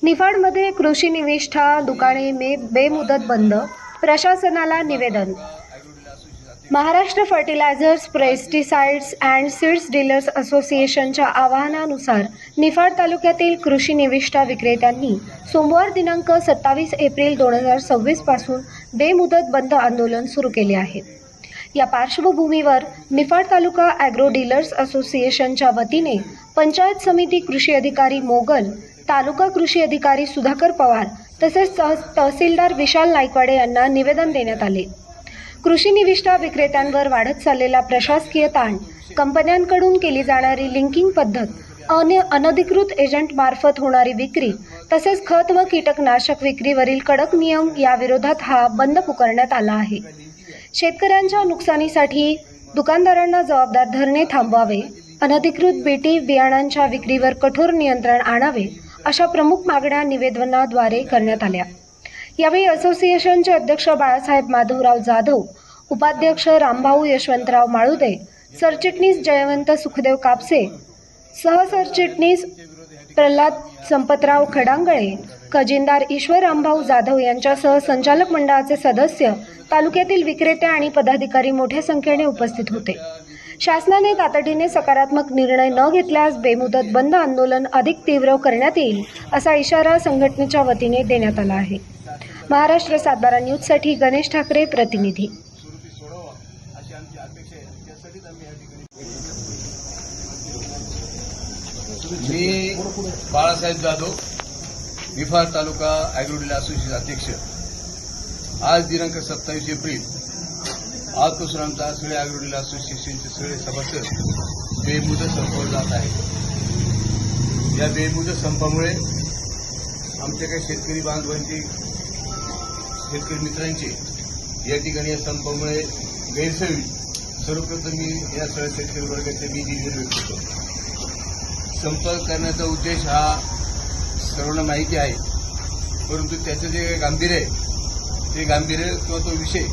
निफाडमध्ये कृषी निविष्ठा दुकाने बेमुदत बंद, प्रशासनाला निवेदन। Maharashtra fertilisers, pesticides and seeds dealers असोसिएशनच्या आवाहनानुसार निफाड तालुक्यातील कृषी निविष्ठा विक्रेत्यांनी सोमवार दिनांक 27 एप्रिल 2026 पासून बेमुदत बंद आंदोलन सुरू केले आहे। या पार्श्वभूमीवर निफाड तालुका ॲग्रो डीलर्स असोसिएशनच्या वतीने पंचायत समिती कृषी अधिकारी मोगल, तालुका कृषी अधिकारी सुधाकर पवार तसेच तहसीलदार विशाल नाईकवाडे यांना निवेदन देण्यात आले। कृषी निविष्ठा विक्रेत्यांवर वाढत चाललेला प्रशासकीय ताण, कंपन्यांकडून केली जाणारी लिंकिंग पद्धत, अनधिकृत एजंट मार्फत होणारी विक्री तसेच खत व कीटकनाशक विक्रीवरील कडक नियम या विरोधात हा बंद पुकारण्यात आला आहे। शेतकऱ्यांच्या नुकसानीसाठी दुकानदारांना जबाबदार धरणे थांबवावे, अनधिकृत बीटी बियाणांच्या विक्रीवर कठोर नियंत्रण आणावे अशा प्रमुख मागण्या निवेदनाद्वारे करण्यात आल्या। यावेळी असोसिएशनचे अध्यक्ष बाळासाहेब माधवराव जाधव, उपाध्यक्ष रामभाऊ यशवंतराव माळुदे, सरचिटणीस जयवंत सुखदेव कापसे, सहसरचिटणीस प्रल्हाद संपतराव खडांगळे, खजिनदार ईश्वर रामभाऊ जाधव यांच्यासह संचालक मंडळाचे सदस्य, तालुक्यातील विक्रेते आणि पदाधिकारी मोठ्या संख्येने उपस्थित होते। शासनाने तातडीने सकारात्मक निर्णय न घेतल्यास बेमुदत बंद आंदोलन अधिक तीव्र करण्यात येईल असा इशारा संघटनेच्या वतीने देण्यात आला आहे। महाराष्ट्र 7/12 न्यूजसाठी गणेश ठाकरे, प्रतिनिधी। मी बाळासाहेब जाधव, निफाड तालुका ॲग्रो डीलर असोसिएशन अध्यक्ष। आज दिनांक 27 एप्रिल आजपासून आमचा सगळे ॲग्रो डीलर असोसिएशनचे सगळे सभासद बेमुदत संपावर जात आहेत। या बेमुदत संपामुळे आमच्या काही शेतकरी बांधवांचे, शेतकरी मित्रांचे या ठिकाणी या संपामुळे गैरसोयी, सर्वप्रथम मी या सगळ्या शेतकरी वर्गाचे मी दिलगिरी व्यक्त करतो। संप करण्याचा उद्देश हा सर्वांना माहिती आहे, परंतु त्याचं जे गांभीर्य आहे ते गांभीर्य किंवा तो विषय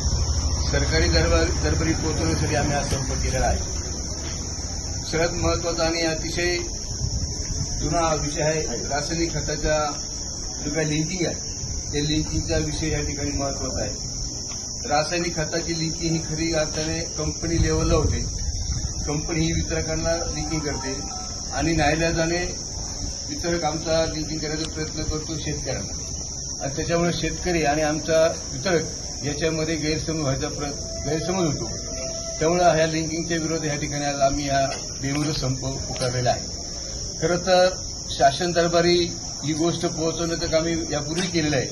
सरकारी दरबारी पोहोचवण्यासाठी आम्ही हा संप केलेला आहे। सगळ्यात महत्त्वाचा आणि अतिशय जुना विषय आहे रासायनिक खताचा जो काही लिंकिंग आहे, ते लिंकिंगचा विषय या ठिकाणी महत्त्वाचा आहे। रासायनिक खताची लिंकिंग ही खरी अर्थाने कंपनी लेवलला होते। कंपनी ही वितरकांना लिंकिंग करते आणि नाईलाजाने वितरक आमचा लिंकिंग करायचा प्रयत्न करतो शेतकऱ्यांना, आणि त्याच्यामुळे शेतकरी आणि आमचा वितरक याच्यामध्ये गैरसमज होतो। त्यामुळे ह्या लिंकिंगच्या विरोधात या ठिकाणी आज आम्ही हा बेमुदत संप पुकारलेला आहे। खरं तर शासन दरबारी ही गोष्ट पोहोचवण्याचं काम आम्ही यापूर्वी केलेलं आहे,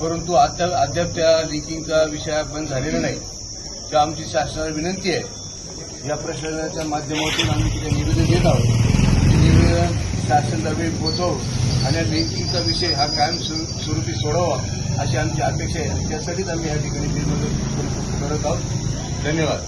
परंतु अद्याप त्या लिंकिंगचा विषय बंद झालेला नाही। तर आमची शासनाला विनंती आहे, या प्रशासनाच्या माध्यमातून आम्ही तिथे निवेदन देत आहोत। निवेदन शासन दरबारी पोहोचवू आणि या लिंकिंगचा विषय हा कायम स्वरूपी सोडवा अशी आमची अपेक्षा आहे। त्यासाठीच आम्ही या ठिकाणी बेमुदत करत आहोत। धन्यवाद।